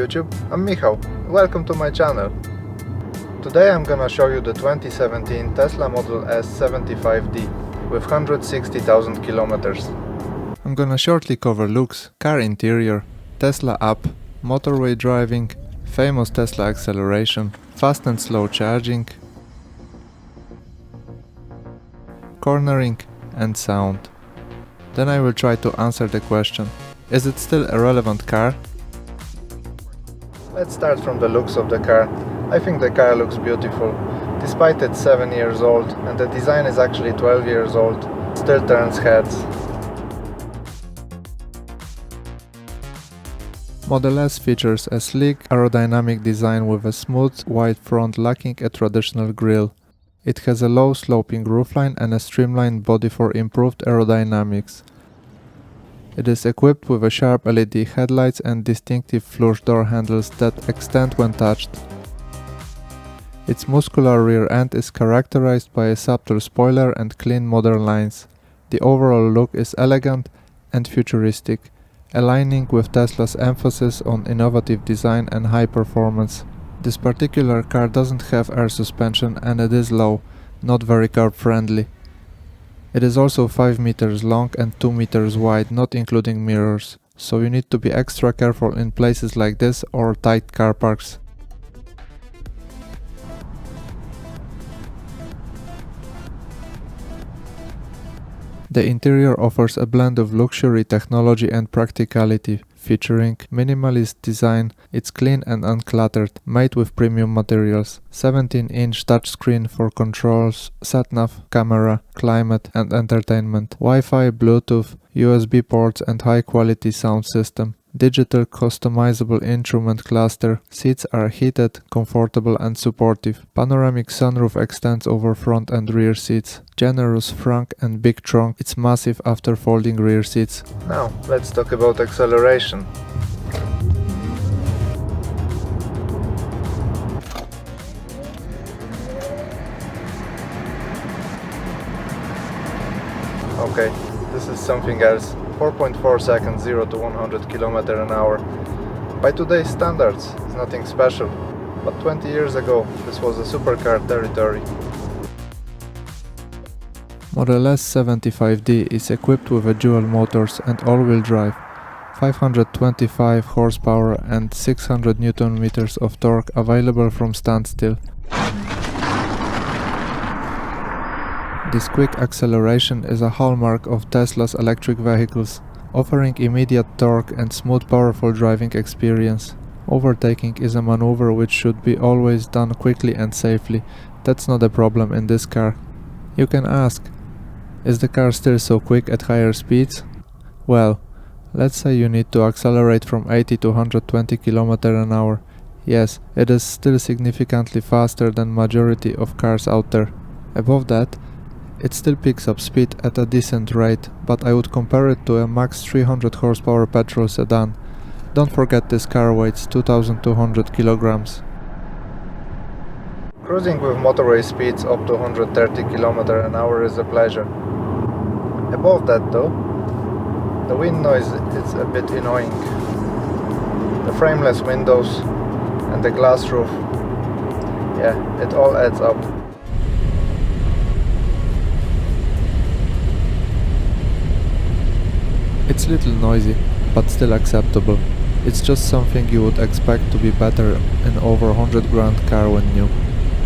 YouTube, I'm Michał. Welcome to my channel. Today I'm gonna show you the 2017 Tesla Model S 75D with 160,000 kilometers. I'm gonna shortly cover looks, car interior, Tesla app, motorway driving, famous Tesla acceleration, fast and slow charging, cornering and sound. Then I will try to answer the question, is it still a relevant car? Let's start from the looks of the car. I think the car looks beautiful. Despite it's 7 years old and the design is actually 12 years old, it still turns heads. Model S features a sleek aerodynamic design with a smooth wide front lacking a traditional grille. It has a low sloping roofline and a streamlined body for improved aerodynamics. It is equipped with a sharp LED headlights and distinctive flush door handles that extend when touched. Its muscular rear end is characterized by a subtle spoiler and clean modern lines. The overall look is elegant and futuristic, aligning with Tesla's emphasis on innovative design and high performance. This particular car doesn't have air suspension and it is low, not very curb friendly. It is also 5 meters long and 2 meters wide, not including mirrors, so you need to be extra careful in places like this or tight car parks. The interior offers a blend of luxury, technology and practicality, featuring minimalist design. It's clean and uncluttered, made with premium materials. 17-inch touchscreen for controls, sat-nav, camera, climate and entertainment, Wi-Fi, Bluetooth, USB ports and high-quality sound system. Digital customizable instrument cluster. Seats are heated, comfortable and supportive. Panoramic sunroof extends over front and rear seats. Generous front and big trunk. It's massive after folding rear seats. Now let's talk about acceleration. Okay, this is something else. 4.4 seconds 0 to 100 km an hour. By today's standards, it's nothing special, but 20 years ago this was a supercar territory. Model S 75D is equipped with a dual motors and all-wheel drive, 525 horsepower and 600 Nm of torque available from standstill. This quick acceleration is a hallmark of Tesla's electric vehicles, offering immediate torque and smooth, powerful driving experience. Overtaking is a maneuver which should be always done quickly and safely. That's not a problem in this car. You can ask, is the car still so quick at higher speeds? Well, let's say you need to accelerate from 80 to 120 km an hour. Yes, it is still significantly faster than majority of cars out there. Above that, it still picks up speed at a decent rate, but I would compare it to a max 300 horsepower petrol sedan. Don't forget this car weighs 2200 kilograms. Cruising with motorway speeds up to 130 km an hour is a pleasure. Above that though, the wind noise is a bit annoying. The frameless windows and the glass roof, yeah, it all adds up. It's a little noisy, but still acceptable. It's just something you would expect to be better in over 100 grand car when new.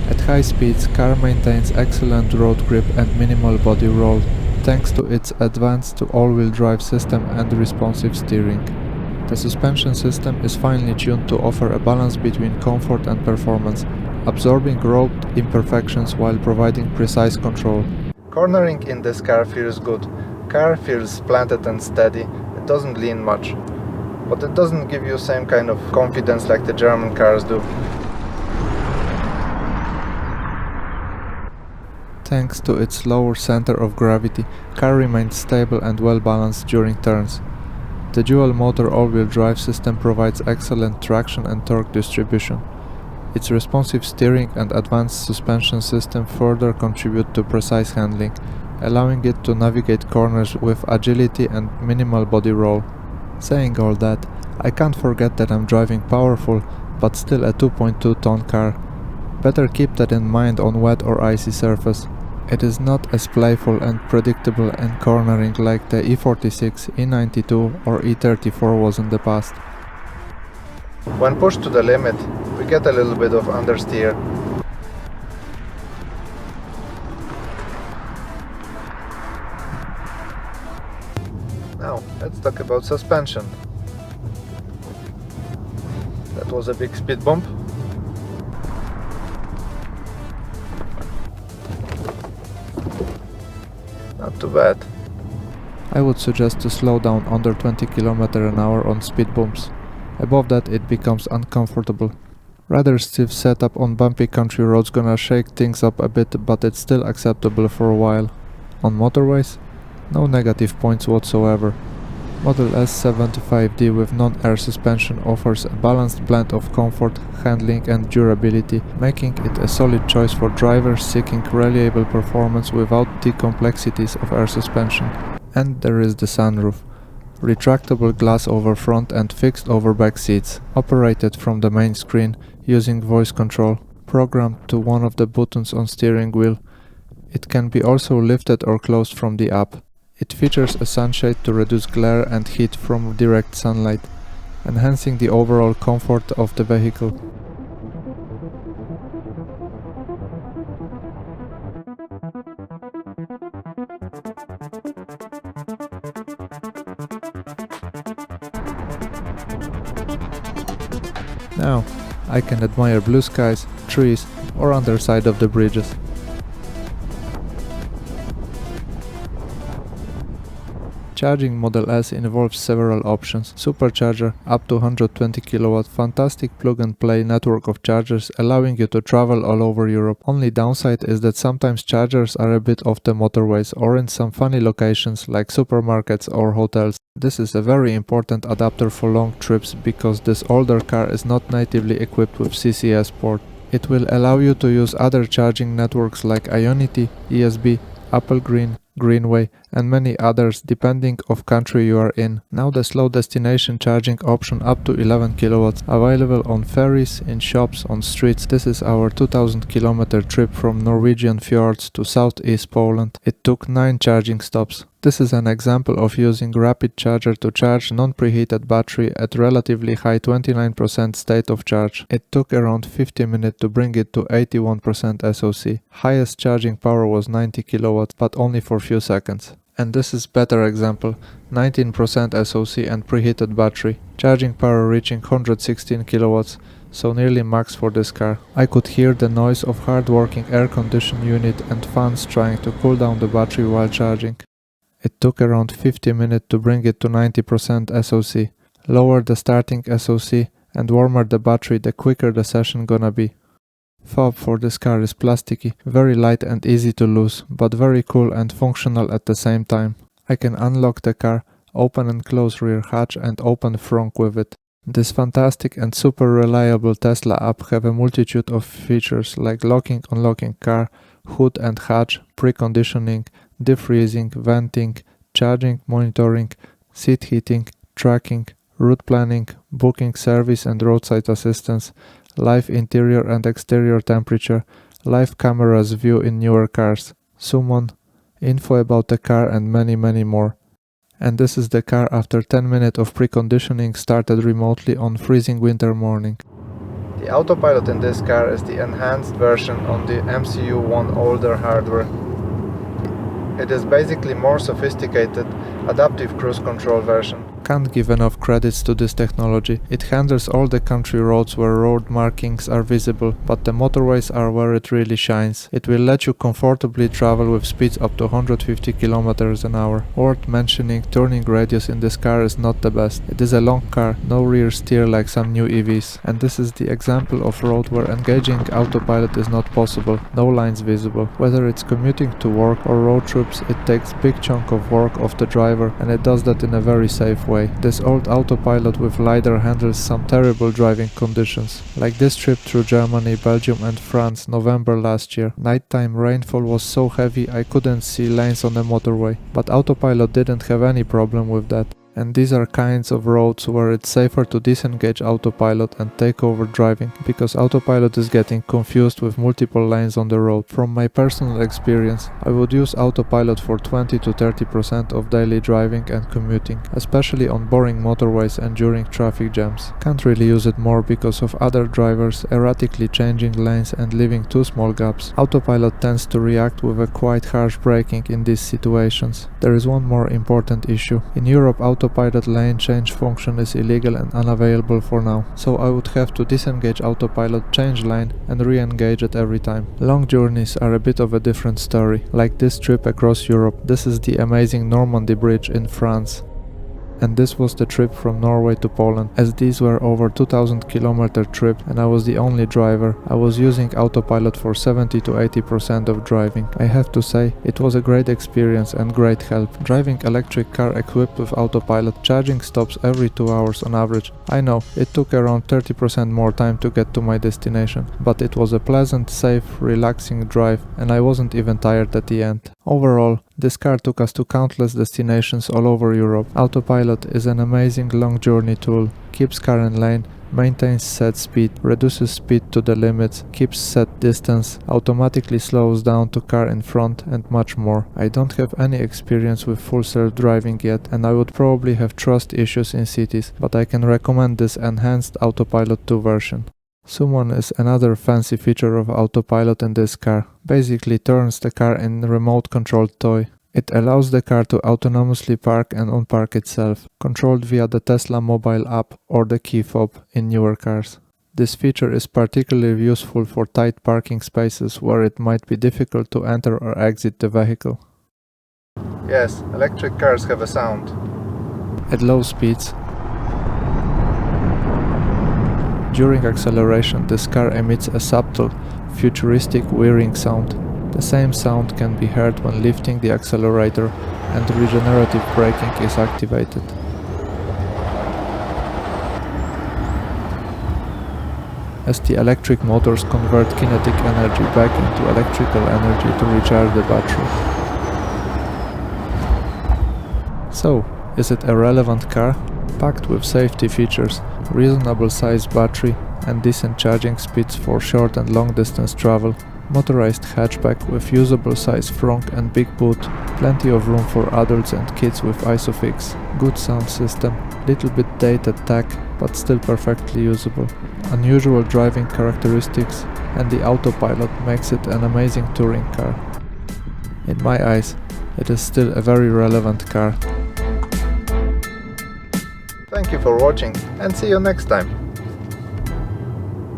At high speeds, car maintains excellent road grip and minimal body roll, thanks to its advanced all-wheel drive system and responsive steering. The suspension system is finely tuned to offer a balance between comfort and performance, absorbing road imperfections while providing precise control. Cornering in this car feels good. Car feels planted and steady, it doesn't lean much, but it doesn't give you same kind of confidence like the German cars do. Thanks to its lower center of gravity, car remains stable and well balanced during turns. The dual motor all-wheel drive system provides excellent traction and torque distribution. Its responsive steering and advanced suspension system further contribute to precise handling, allowing it to navigate corners with agility and minimal body roll. Saying all that, I can't forget that I'm driving powerful, but still a 2.2-ton car. Better keep that in mind on wet or icy surface. It is not as playful and predictable and cornering like the E46, E92 or E34 was in the past. When pushed to the limit, we get a little bit of understeer. Now, let's talk about suspension. That was a big speed bump. Not too bad. I would suggest to slow down under 20 km/h on speed bumps. Above that it becomes uncomfortable. Rather stiff setup on bumpy country roads gonna shake things up a bit, but it's still acceptable for a while. On motorways, no negative points whatsoever. Model S75D with non-air suspension offers a balanced blend of comfort, handling and durability, making it a solid choice for drivers seeking reliable performance without the complexities of air suspension. And there is the sunroof. Retractable glass over front and fixed over back seats, operated from the main screen using voice control, programmed to one of the buttons on steering wheel. It can be also lifted or closed from the app. It features a sunshade to reduce glare and heat from direct sunlight, enhancing the overall comfort of the vehicle. Now, I can admire blue skies, trees or underside of the bridges. Charging Model S involves several options. Supercharger up to 120 kW, fantastic plug-and-play network of chargers allowing you to travel all over Europe. Only downside is that sometimes chargers are a bit off the motorways or in some funny locations like supermarkets or hotels. This is a very important adapter for long trips because this older car is not natively equipped with CCS port. It will allow you to use other charging networks like Ionity, ESB, Apple Green, Greenway and many others depending of country you are in. Now the slow destination charging option up to 11 kW available on ferries, in shops, on streets. This is our 2000 km trip from Norwegian fjords to southeast Poland. It took 9 charging stops. This is an example of using rapid charger to charge non-preheated battery at relatively high 29% state of charge. It took around 50 minutes to bring it to 81% SOC. Highest charging power was 90 kW, but only for few seconds. And this is better example, 19% SOC and preheated battery. Charging power reaching 116 kW, so nearly max for this car. I could hear the noise of hard-working air condition unit and fans trying to cool down the battery while charging. It took around 50 minutes to bring it to 90% SOC. Lower the starting SOC and warmer the battery, the quicker the session gonna be. Fob for this car is plasticky, very light and easy to lose, but very cool and functional at the same time. I can unlock the car, open and close rear hatch and open front with it. This fantastic and super reliable Tesla app have a multitude of features like locking, unlocking car, hood and hatch, preconditioning, defreezing, venting, charging, monitoring, seat heating, tracking, route planning, booking service and roadside assistance, live interior and exterior temperature, live cameras view in newer cars, summon, info about the car and many more. And this is the car after 10 minutes of preconditioning started remotely on freezing winter morning. The Autopilot in this car is the enhanced version on the MCU1 older hardware. It is basically more sophisticated, adaptive cruise control version. Can't give enough credits to this technology. It handles all the country roads where road markings are visible, but the motorways are where it really shines. It will let you comfortably travel with speeds up to 150 km/h. Worth mentioning, turning radius in this car is not the best. It is a long car, no rear steer like some new EVs. And this is the example of road where engaging Autopilot is not possible, no lines visible. Whether it's commuting to work or road trips, it takes big chunk of work off the driver, and it does that in a very safe way. This old Autopilot with LiDAR handles some terrible driving conditions, like this trip through Germany, Belgium and France November last year. Nighttime rainfall was so heavy I couldn't see lanes on the motorway, but Autopilot didn't have any problem with that. And these are kinds of roads where it's safer to disengage Autopilot and take over driving, because Autopilot is getting confused with multiple lanes on the road. From my personal experience, I would use Autopilot for 20 to 30% of daily driving and commuting, especially on boring motorways and during traffic jams. Can't really use it more because of other drivers erratically changing lanes and leaving too small gaps. Autopilot tends to react with a quite harsh braking in these situations. There is one more important issue. In Europe, Autopilot lane change function is illegal and unavailable for now, so I would have to disengage Autopilot, change lane and re-engage it every time. Long journeys are a bit of a different story, like this trip across Europe. This is the amazing Normandy Bridge in France. And this was the trip from Norway to Poland. As these were over 2000 kilometer trip and I was the only driver, I was using Autopilot for 70 to 80% of driving. I have to say, it was a great experience and great help. Driving electric car equipped with Autopilot, charging stops every 2 hours on average. I know, it took around 30% more time to get to my destination, but it was a pleasant, safe, relaxing drive and I wasn't even tired at the end. Overall, this car took us to countless destinations all over Europe. Autopilot is an amazing long journey tool, keeps car in lane, maintains set speed, reduces speed to the limits, keeps set distance, automatically slows down to car in front and much more. I don't have any experience with full self-driving yet and I would probably have trust issues in cities, but I can recommend this enhanced Autopilot 2 version. Summon is another fancy feature of Autopilot in this car. Basically turns the car in remote controlled toy. It allows the car to autonomously park and unpark itself, controlled via the Tesla mobile app or the key fob in newer cars. This feature is particularly useful for tight parking spaces where it might be difficult to enter or exit the vehicle. Yes, electric cars have a sound. At low speeds, during acceleration, this car emits a subtle, futuristic whirring sound. The same sound can be heard when lifting the accelerator and regenerative braking is activated. As the electric motors convert kinetic energy back into electrical energy to recharge the battery. So, is it a relevant car? Packed with safety features, reasonable size battery and decent charging speeds for short and long distance travel, motorized hatchback with usable size frunk and big boot, plenty of room for adults and kids with ISOFIX, good sound system, little bit dated tech but still perfectly usable, unusual driving characteristics, and the Autopilot makes it an amazing touring car. In my eyes, it is still a very relevant car. Thank you for watching and see you next time.